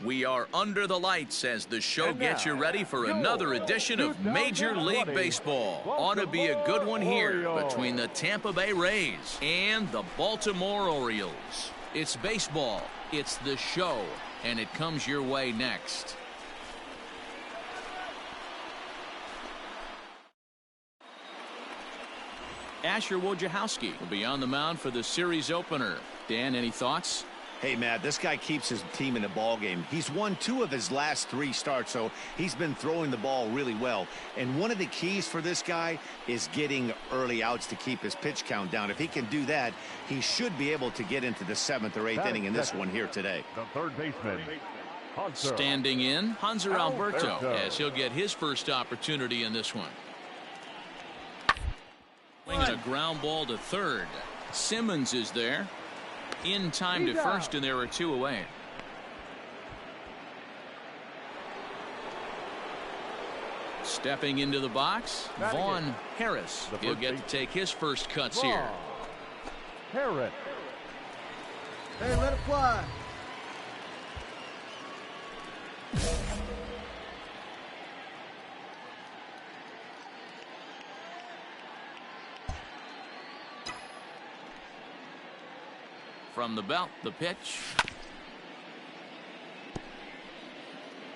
We are under the lights as the show gets you ready for another edition of Major League Baseball. Ought to be a good one here between the Tampa Bay Rays and the Baltimore Orioles. It's baseball, it's the show, and it comes your way next. Asher Wojciechowski will be on the mound for the series opener. Dan, any thoughts? Hey, Matt, this guy keeps his team in the ball game. He's won 2 of his last 3 starts, so he's been throwing the ball really well. And one of the keys for this guy is getting early outs to keep his pitch count down. If he can do that, he should be able to get into the 7th or 8th inning in this one here today. The third baseman, standing in, Hanser Alberto, as he'll get his first opportunity in this one. Swinging a ground ball to third. Simmons is there. In time to first, and there are 2 away. Stepping into the box, Vaughn Harris. He'll get to take his first cuts here. Harris. Hey, let it fly. From the belt, the pitch.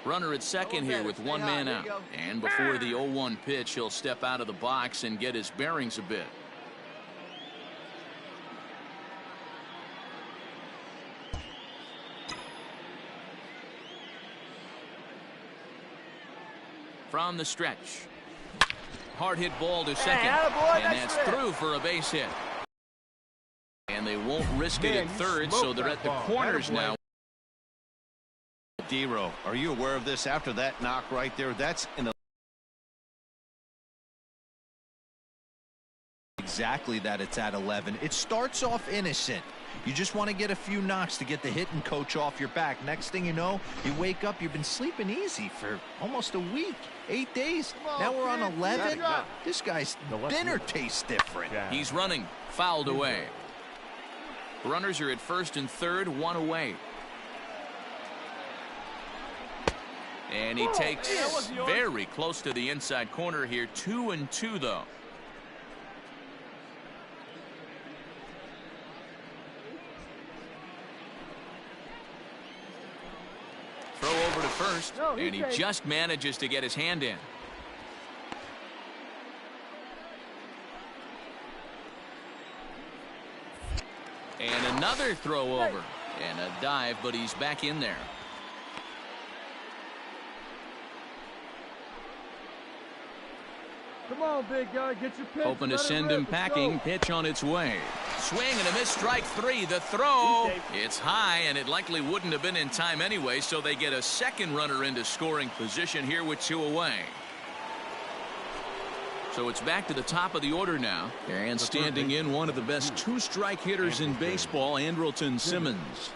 Runner at second here with 1 man out. And before the 0-1 pitch, he'll step out of the box and get his bearings a bit. From the stretch. Hard hit ball to second. And that's through for a base hit. And they won't risk it at third, so they're at the corners now. D-Row, are you aware of this? After that knock right there, that's in the... Exactly that, it's at 11. It starts off innocent. You just want to get a few knocks to get the hitting coach off your back. Next thing you know, you wake up, you've been sleeping easy for almost a week, 8 days. Now we're on 11. This guy's dinner tastes different. He's running, fouled away. Runners are at first and third, 1 away. And he takes very close to the inside corner here. 2-2 though. Throw over to first, and he just manages to get his hand in. And another throw over. And a dive, but he's back in there. Come on, big guy, get your pitch. Hoping to send him packing. Pitch on its way. Swing and a miss, strike 3. The throw. It's high, and it likely wouldn't have been in time anyway, so they get a second runner into scoring position here with 2 away. So it's back to the top of the order now. And standing in, one of the best 2-strike hitters in baseball, Andrelton Simmons.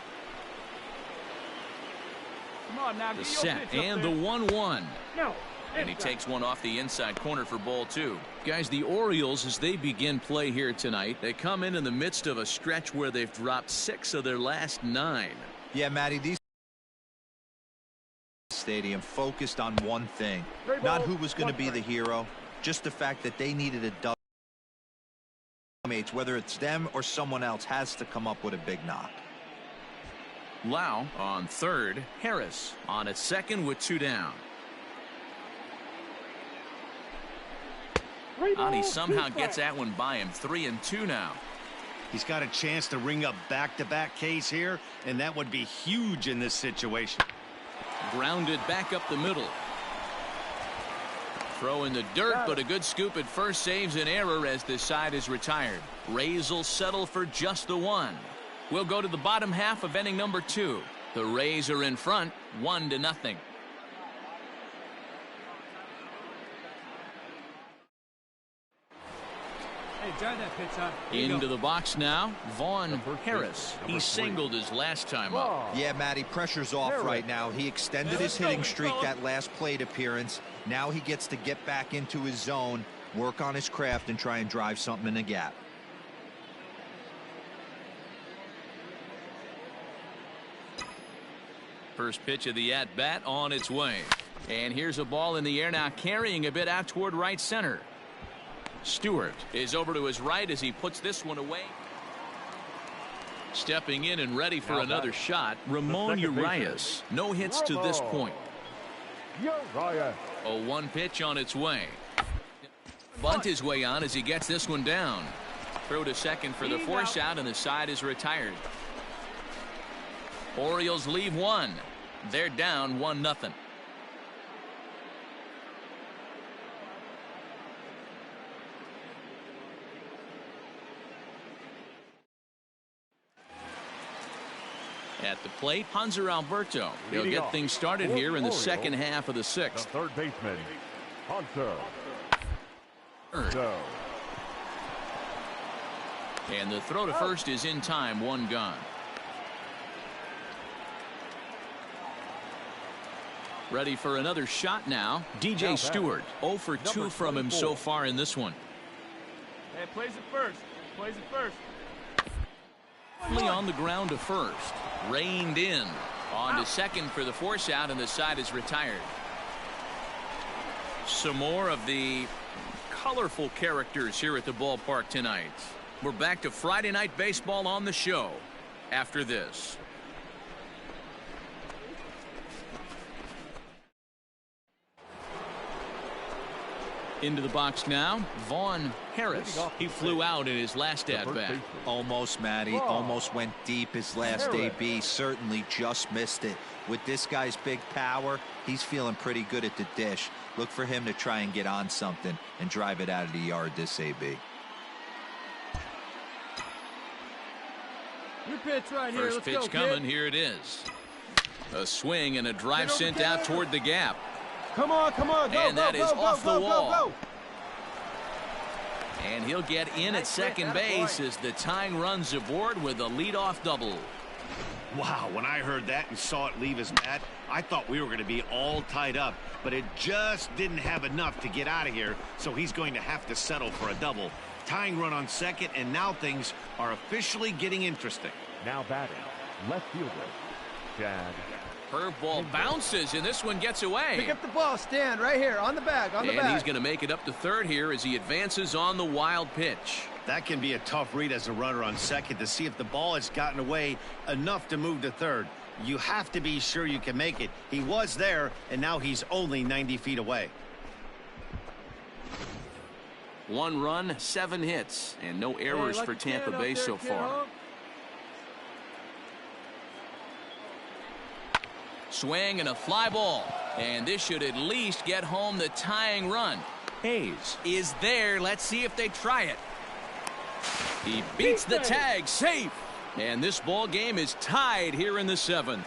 The set and the 1-1. And he takes one off the inside corner for ball 2. Guys, the Orioles, as they begin play here tonight, they come in the midst of a stretch where they've dropped 6 of their last 9. Yeah, Matty, these stadium focused on one thing. Not who was going to be the hero. Just the fact that they needed a dub. Whether it's them or someone else has to come up with a big knock. Lau on third. Harris on at second with 2 down. And he somehow gets that one by him. 3-2 now. He's got a chance to ring up back-to-back Ks here, and that would be huge in this situation. Grounded back up the middle. Throw in the dirt, but a good scoop at first saves an error as this side is retired. Rays will settle for just the 1. We'll go to the bottom half of inning number 2. The Rays are in front, 1-0. Into the box now, Vaughn Harris. He singled his last time up. Yeah, Matty, pressure's off right now. He extended his hitting streak that last plate appearance. Now he gets to get back into his zone, work on his craft, and try and drive something in the gap. First pitch of the at-bat on its way. And here's a ball in the air now, carrying a bit out toward right center. Stewart is over to his right as he puts this one away. Stepping in and ready for another shot, Ramon Urias. No hits to this point. A 1 pitch on its way. Bunt his way on as he gets this one down. Throw to second for the force out, and the side is retired. Orioles leave one. They're down 1-0. At the plate, Hanser Alberto. He'll get things started here in the second half of the sixth. The third baseman, Hanser. And the throw to first is in time, 1 gone. Ready for another shot now. DJ Stewart, 0 for 2 from him so far in this one. Hey, plays it first. Plays it first. On the ground to first. Reined in. On to second for the force out, and the side is retired. Some more of the colorful characters here at the ballpark tonight. We're back to Friday night baseball on the show after this. Into the box now, Vaughn Harris. He flew out in his last at-bat. Almost, Matty. Almost went deep his last AB. Certainly just missed it. With this guy's big power, he's feeling pretty good at the dish. Look for him to try and get on something and drive it out of the yard this AB. Your pitch right here. First pitch coming. Here it is. A swing and a drive sent out toward the gap. Come on, come on. Go, and that is off the wall. Go. And he'll get in at second base as the tying run's aboard with a leadoff double. Wow, when I heard that and saw it leave his bat, I thought we were going to be all tied up, but it just didn't have enough to get out of here, so he's going to have to settle for a double. Tying run on second, and now things are officially getting interesting. Now batting, left fielder, Chad. Curveball bounces, and this one gets away. Pick up the ball, stand right here on the bag, And he's going to make it up to third here as he advances on the wild pitch. That can be a tough read as a runner on second to see if the ball has gotten away enough to move to third. You have to be sure you can make it. He was there, and now he's only 90 feet away. 1 run, 7 hits, and no errors for Tampa Bay so far. Swing and a fly ball, and this should at least get home the tying run. Hayes is there. Let's see if they try it. He beats the tag, safe, and this ball game is tied here in the 7th.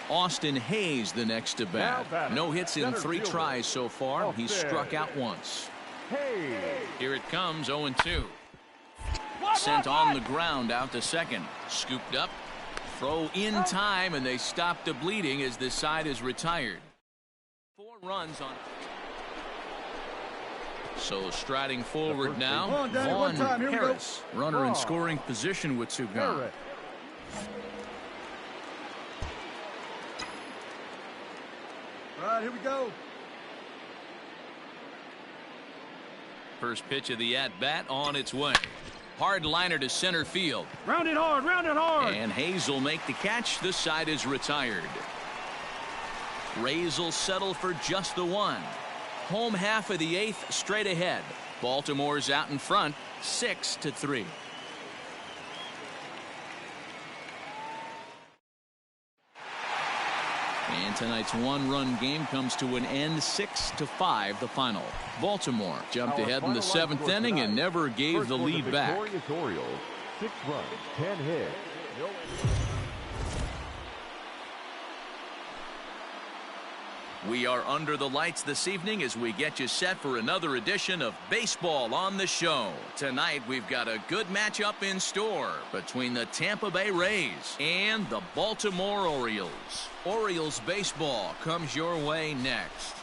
Austin Hayes the next to bat. No hits in 3 tries so far. He's struck out once. Here it comes, 0-2. Sent on the ground out to second. Scooped up. Throw in time, and they stop the bleeding as the side is retired. 4 runs on. So striding forward now, Vaughn Harris, runner in scoring position with 2 gone. All right, here we go. First pitch of the at-bat on its way. Hard liner to center field. Round it hard, round it hard. And Hayes will make the catch. The side is retired. Rays will settle for just the 1. Home half of the 8th straight ahead. Baltimore's out in front, 6-3. And tonight's 1-run game comes to an end, 6-5 the final. Baltimore jumped ahead in the 7th inning and never gave the lead back. Orioles, 6 runs, 10 hits. We are under the lights this evening as we get you set for another edition of Baseball on the Show. Tonight we've got a good matchup in store between the Tampa Bay Rays and the Baltimore Orioles. Orioles baseball comes your way next.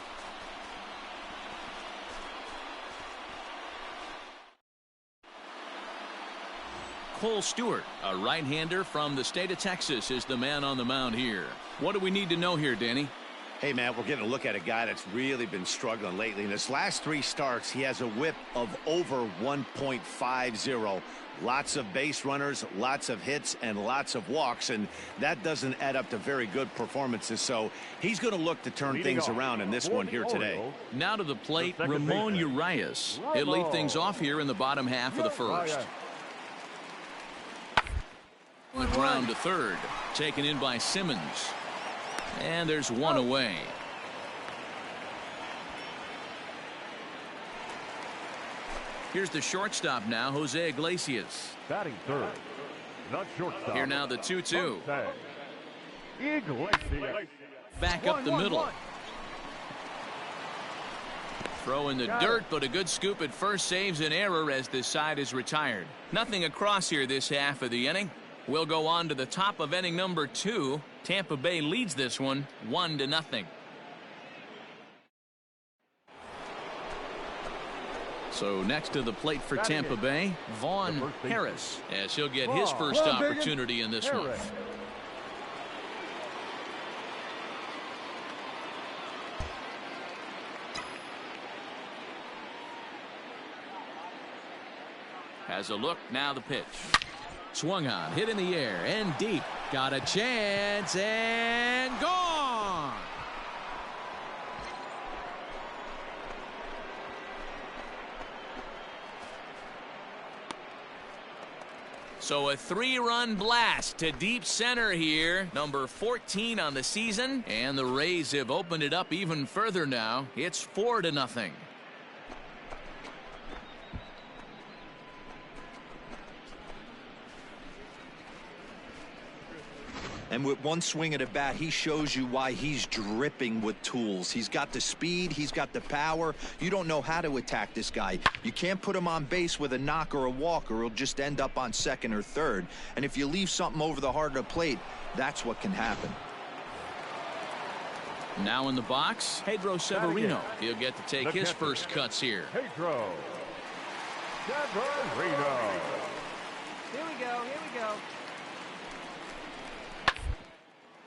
Cole Stewart, a right-hander from the state of Texas, is the man on the mound here. What do we need to know here, Danny? Hey, man, we're getting a look at a guy that's really been struggling lately. In his last 3 starts, he has a whip of over 1.50. Lots of base runners, lots of hits, and lots of walks, and that doesn't add up to very good performances. So he's going to look to turn things around in this one here today. Now to the plate, Ramon Urias. He'll lead things off here in the bottom half of the first. Ground to third, taken in by Simmons. And there's one away. Here's the shortstop now, Jose Iglesias. Batting third, the shortstop. Here now the 2-2. Iglesias. Back up the middle. Throw in the dirt, but a good scoop at first saves an error as this side is retired. Nothing across here this half of the inning. We'll go on to the top of inning number 2. Tampa Bay leads this one 1-0. So next to the plate for Tampa Bay, Vaughn Harris, as he'll get his first opportunity in this one. Has a look, now the pitch. Swung on, hit in the air, and deep. Got a chance, and gone! So a 3-run blast to deep center here. Number 14 on the season, and the Rays have opened it up even further now. It's 4-0. And with one swing at a bat, he shows you why he's dripping with tools. He's got the speed, he's got the power. You don't know how to attack this guy. You can't put him on base with a knock or a walk, or he'll just end up on second or third. And if you leave something over the heart of the plate, that's what can happen. Now in the box, Pedro Severino. He'll get to take his first cuts here. Pedro Severino. Here we go, here we go.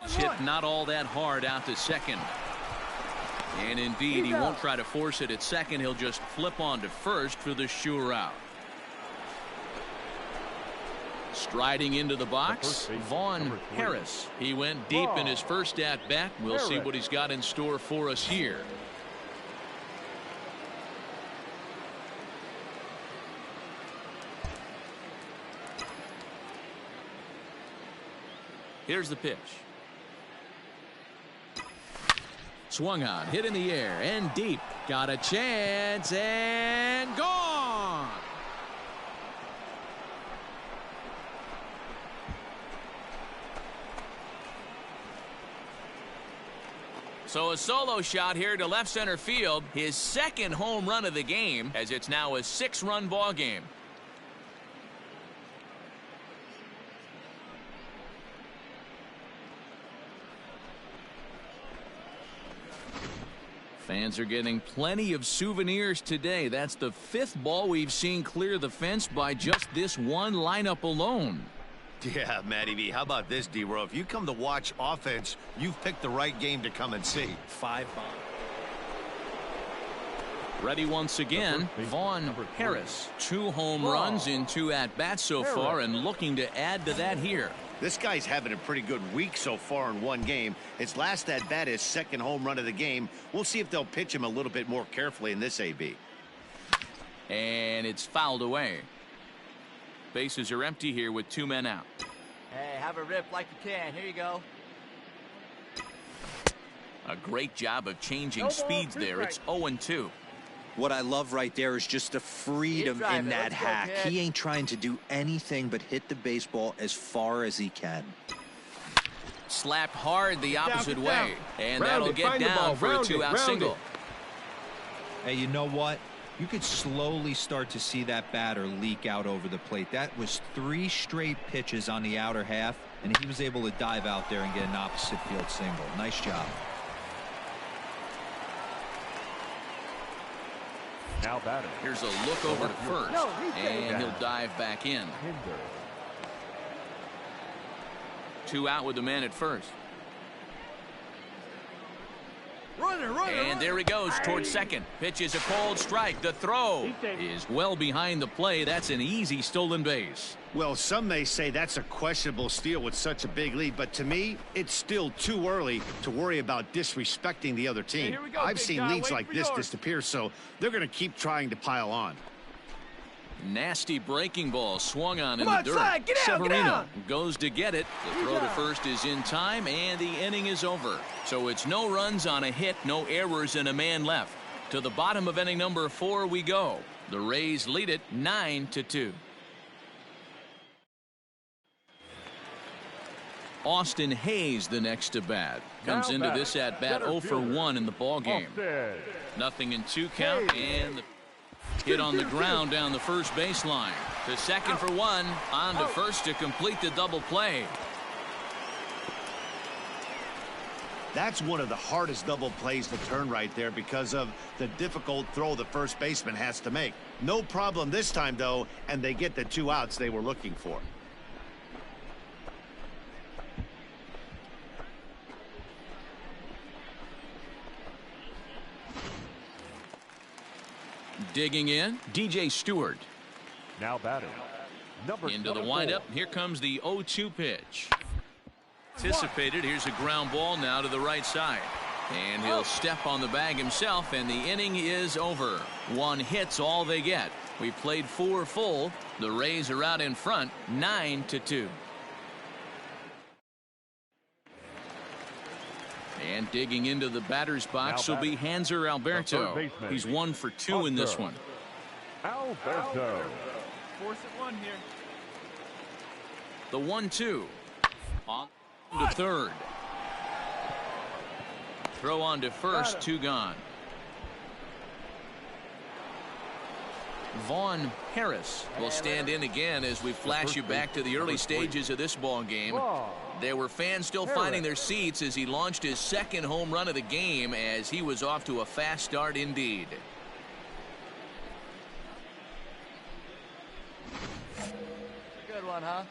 Hit not all that hard out to second. And indeed, he won't try to force it at second. He'll just flip on to first for the sure out. Striding into the box, Vaughn Harris. He went deep in his first at-bat. We'll see what he's got in store for us here. Here's the pitch. Swung on, hit in the air, and deep. Got a chance, and gone! So a solo shot here to left center field. His second home run of the game, as it's now a 6-run ball game. Fans are getting plenty of souvenirs today. That's the 5th ball we've seen clear the fence by just this one lineup alone. Yeah, Matty V. How about this, D-Row? If you come to watch offense, you've picked the right game to come and see. 5 bomb. Ready once again, Vaughn Harris. 2 home runs in 2 at-bats so far, and looking to add to that here. This guy's having a pretty good week so far in one game. His last at-bat is 2nd home run of the game. We'll see if they'll pitch him a little bit more carefully in this AB. And it's fouled away. Bases are empty here with 2 men out. Hey, have a rip like you can. Here you go. A great job of changing speeds there. It's 0-2. What I love right there is just the freedom in that hack. He ain't trying to do anything but hit the baseball as far as he can. Slapped hard the opposite way. And that'll get down for a 2-out single. Hey, you know what? You could slowly start to see that batter leak out over the plate. That was 3 straight pitches on the outer half, and he was able to dive out there and get an opposite field single. Nice job. Now batting. Here's a look over to first, and he'll dive back in. 2 out with the man at first. And there he goes towards second. Pitch is a cold strike. The throw is well behind the play. That's an easy stolen base. Well, some may say that's a questionable steal with such a big lead, but to me, it's still too early to worry about disrespecting the other team. Hey, here we go, I've big seen guy. leads Wait like for this yours. disappear, so they're going to keep trying to pile on. Nasty breaking ball swung on in Come the on, dirt. Slide, get out, get Severino out. goes to get it. The throw to first is in time, and the inning is over. So it's no runs on a hit, no errors, and a man left. To the bottom of inning number 4 we go. The Rays lead it 9-2. Austin Hayes the next to bat. Comes into this at bat 0 for 1 in the ball game. Nothing in 2 count, and the hit on the ground down the first baseline. To second for 1. On to first to complete the double play. That's one of the hardest double plays to turn right there because of the difficult throw the first baseman has to make. No problem this time, though, and they get the 2 outs they were looking for. Digging in, DJ Stewart. Now batting. Number Into the 24. windup. Here comes the 0-2 pitch. Anticipated. Here's a ground ball now to the right side. And he'll step on the bag himself, and the inning is over. 1 hit's all they get. We played 4 full. The Rays are out in front, 9-2. And digging into the batter's box will be Hanser Alberto. He's 1 for 2 in this one. Alberto. Force it 1 here. The 1-2. On to third. Throw on to first, 2 gone. Vaughn Harris will stand in again as we flash you back to the early stages of this ball game. There were fans still finding their seats as he launched his 2nd home run of the game, as he was off to a fast start indeed. Good one, huh?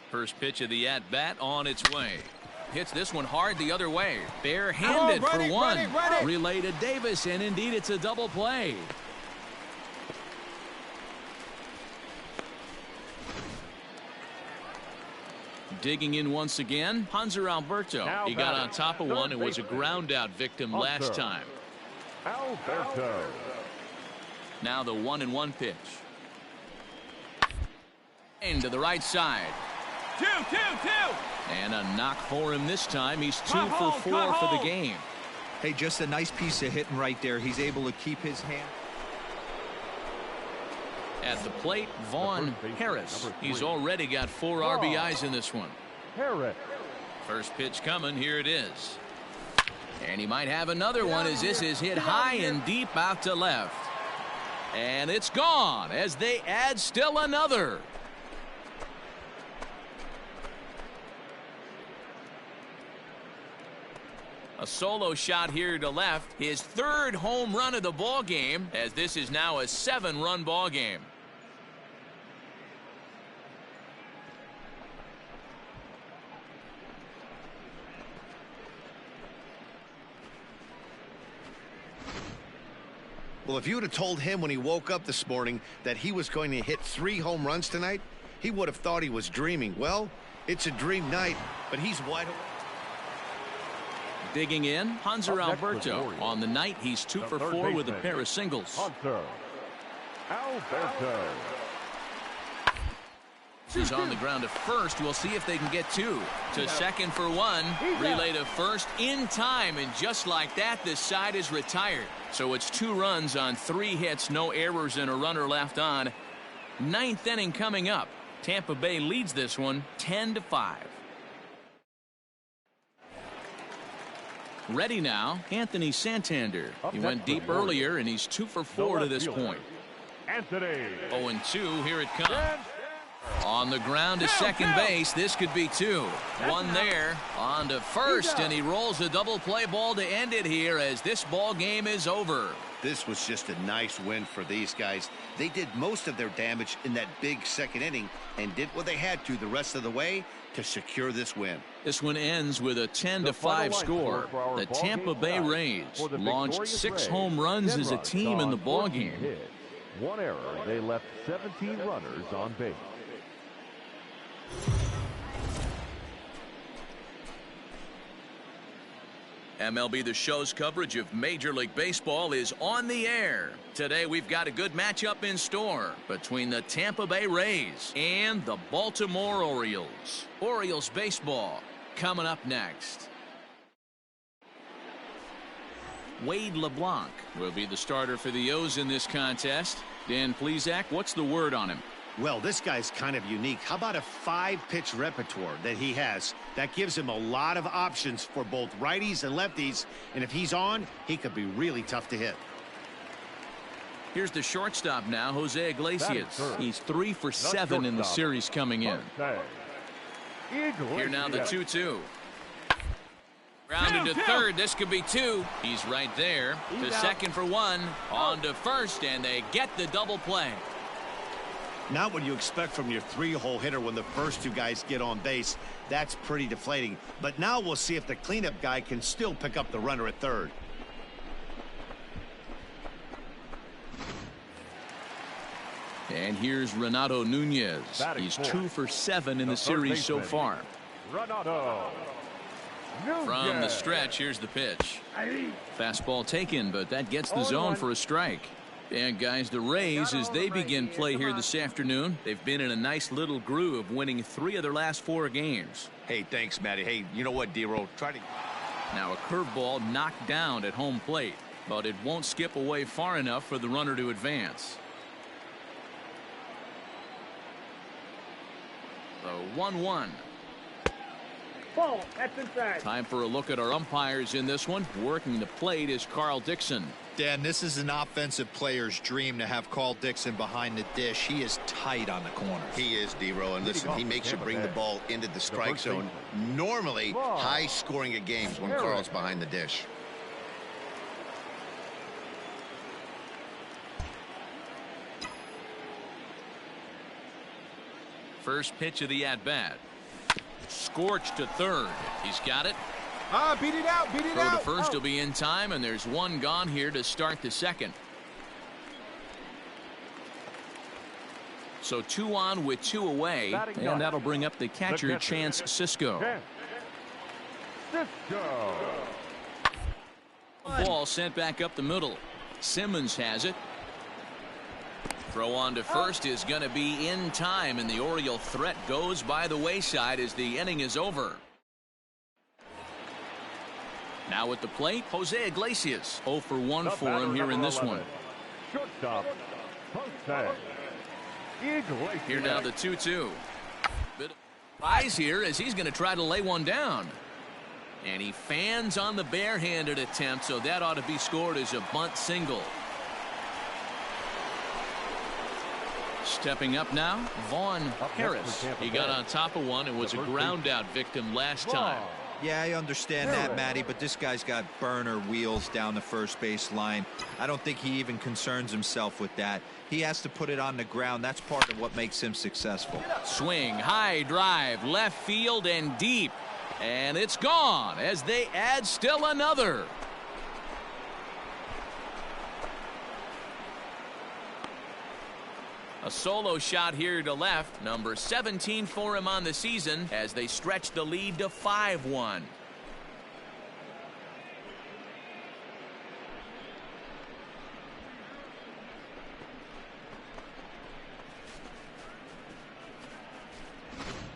First pitch of the at-bat on its way. Hits this one hard the other way. Barehanded for 1. Relay to Davis, and indeed it's a double play. Digging in once again, Hanser Alberto. Now He got batting. on top of one and was a ground out victim last time. Alberto. Now the 1-1 pitch. Into the right side. 2. And a knock for him this time. He's 2 Cut for home, 4 cut for the home. game. Hey, just a nice piece of hitting right there. He's able to keep his hand. At the plate, Vaughn baseman, Harris. number 3. He's already got 4 RBIs in this one. Harris. First pitch coming. Here it is. And he might have another one as this is hit high and deep out to left. And it's gone as they add still another. A solo shot here to left. His 3rd home run of the ball game, as this is now a 7-run ball game. Well, if you would have told him when he woke up this morning that he was going to hit 3 home runs tonight, he would have thought he was dreaming. Well, it's a dream night, but he's wide awake. Digging in, Hanser Up next with Alberto. Warriors. On the night, he's 2 The for third 4 with a baseman, pair of singles. Hunter. Alberto. He's on the ground at first. We'll see if they can get 2. To second for 1. Relay to first in time, and just like that, this side is retired. So it's 2 runs on 3 hits, no errors, and a runner left on. 9th inning coming up. Tampa Bay leads this one 10-5. Ready now, Anthony Santander. He went deep earlier, and he's 2 for 4 to this point. Anthony. 0-2, here it comes. On On the ground to second base. This could be two. One there. On to first, and he rolls a double play ball to end it here as this ball game is over. This was just a nice win for these guys. They did most of their damage in that big second inning and did what they had to the rest of the way to secure this win. This one ends with a 10-5 score. The Tampa Bay Rays launched 6 home runs as a team in the ballgame. One error. They left 17 runners on base. MLB The Show's coverage of Major League Baseball is on the air. Today we've got a good matchup in store between the Tampa Bay Rays and the Baltimore Orioles. Orioles baseball coming up next. Wade LeBlanc will be the starter for the O's in this contest. Dan Plesac, what's the word on him? Well, this guy's kind of unique. How about a 5-pitch repertoire that he has? That gives him a lot of options for both righties and lefties. And if he's on, he could be really tough to hit. Here's the shortstop now, Jose Iglesias. He's 3 for 7 in the series coming in. Here now the 2-2. Grounded to third. This could be 2. He's right there. To second for 1. On to first, and they get the double play. Not what you expect from your 3-hole hitter when the first 2 guys get on base. That's pretty deflating. But now we'll see if the cleanup guy can still pick up the runner at third. And here's Renato Nunez. He's 2 for 7 in the series so far. From the stretch, here's the pitch. Fastball taken, but that gets the zone for a strike. And guys, the Rays, as they begin play here this afternoon, they've been in a nice little groove, winning 3 of their last 4 games. Hey, thanks, Matty. Hey, you know what, D-Roll? Try to... Now a curveball knocked down at home plate, but it won't skip away far enough for the runner to advance. The 1-1. Ball, that's inside. Time for a look at our umpires in this one. Working the plate is Carl Dixon. Dan, this is an offensive player's dream to have Carl Dixon behind the dish. He is tight on the corner. He is, D-Roll, and listen, he makes you bring the ball into the strike zone. Normally, high scoring at games when Carl's behind the dish. First pitch of the at-bat. Scorched to third. He's got it. Beat it out, beat it Throw out. to first will be in time, and there's 1 gone here to start the second. So 2 on with 2 away, and that'll bring up the catcher, Chance Sisco. Ball sent back up the middle. Simmons has it. Throw on to first is going to be in time, and the Oriole threat goes by the wayside as the inning is over. Now at the plate, Jose Iglesias. 0 for 1 for him here in this one. Here now the 2-2. Bit of surprise here as he's going to try to lay one down. And he fans on the barehanded attempt, so that ought to be scored as a bunt single. Stepping up now, Vaughn Harris. He got on top of one and was a ground out victim last time. Yeah, I understand that, Matty, but this guy's got burner wheels down the first base line. I don't think he even concerns himself with that. He has to put it on the ground. That's part of what makes him successful. Swing, high drive, left field and deep. And it's gone as they add still another. A solo shot here to left, number 17 for him on the season as they stretch the lead to 5-1.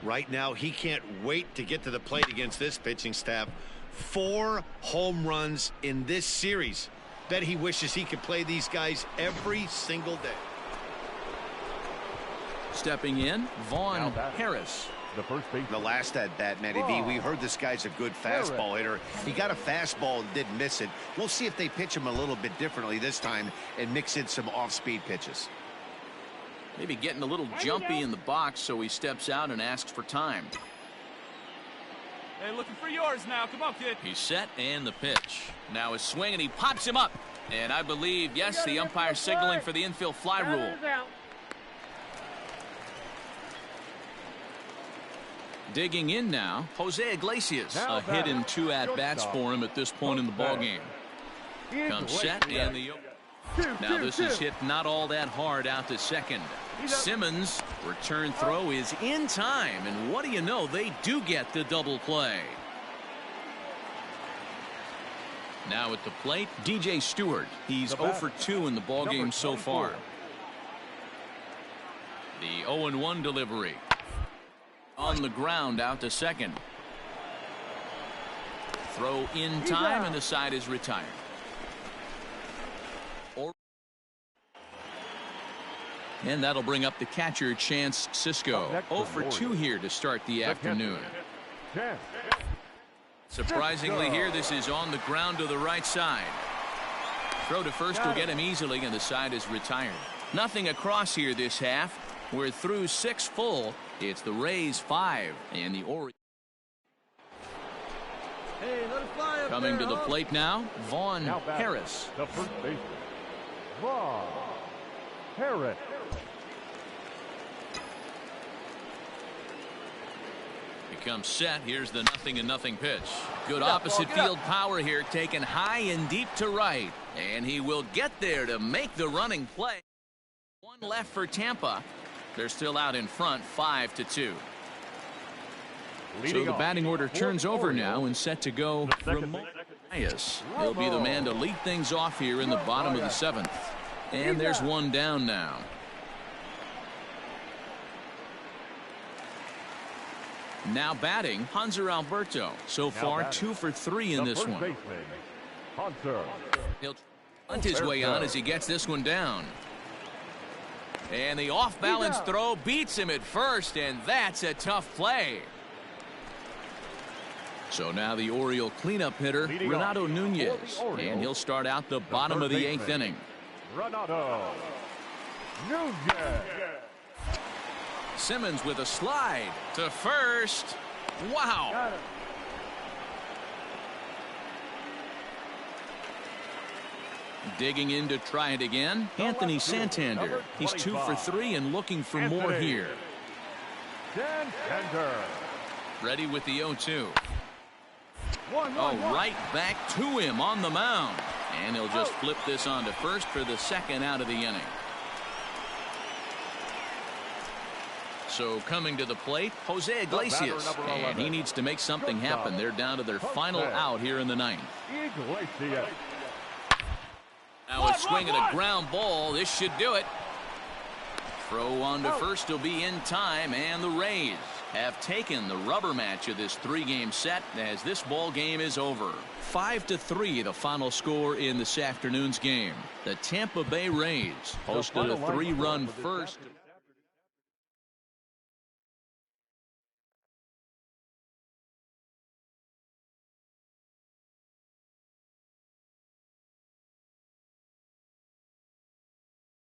Right now, he can't wait to get to the plate against this pitching staff. 4 home runs in this series. Bet he wishes he could play these guys every single day. Stepping in, Vaughn Harris. The last at bat, Matty V, we heard this guy's a good fastball hitter. He got a fastball and didn't miss it. We'll see if they pitch him a little bit differently this time and mix in some off-speed pitches. Maybe getting a little jumpy in the box, so he steps out and asks for time. Hey, looking for yours now. Come on, kid. He's set, and the pitch. Now his swing, and he pops him up. And I believe, yes, the umpire signaling for the infield fly rule. Digging in now, Jose Iglesias. A hit and 2 at-bats for him at this point in the ballgame. Comes set, and the... Now this is hit not all that hard out to second. Simmons' return throw is in time, and what do you know, they do get the double play. Now at the plate, DJ Stewart. He's 0 for 2 in the ballgame so far. The 0-1 delivery. On the ground out to second. Throw in time, and the side is retired. And that'll bring up the catcher, Chance Sisco. 0 for 2 here to start the afternoon. Surprisingly here, this is on the ground to the right side. Throw to first will get him easily, and the side is retired. Nothing across here this half. We're through 6 full. It's the Rays 5 and the Orioles. Coming to the plate now, Vaughn Harris. The first baseman, Vaughn Harris. Becomes set. Here's the 0-0 pitch. Good opposite field power here, taken high and deep to right, and he will get there to make the running play. One left for Tampa. They're still out in front, 5-2. So the batting order turns over now, and set to go Ramon Arias. He'll be the man to lead things off here in the bottom of the 7th. And there's one down now. Now batting, Hanser Alberto. So far, 2 for 3 in this one. He'll hunt his way on as he gets this one down. And the off-balance throw beats him at first, and that's a tough play. So now the Oriole cleanup hitter, Renato Nunez. And he'll start out the bottom of the 8th inning. Renato Nunez. Simmons with a slide to first. Wow. Digging in to try it again, Anthony Santander. He's 2 for 3 and looking for more here. Santander. Ready with the 0-2. Oh, right back to him on the mound. And he'll just flip this on to first for the 2nd out of the inning. So coming to the plate, Jose Iglesias. And he needs to make something happen. They're down to their final out here in the 9th. Iglesias. Now a swing and a ground ball. This should do it. Throw on to first will be in time, and the Rays have taken the rubber match of this 3-game set as this ball game is over. 5-3 the final score in this afternoon's game. The Tampa Bay Rays posted a 3-run first.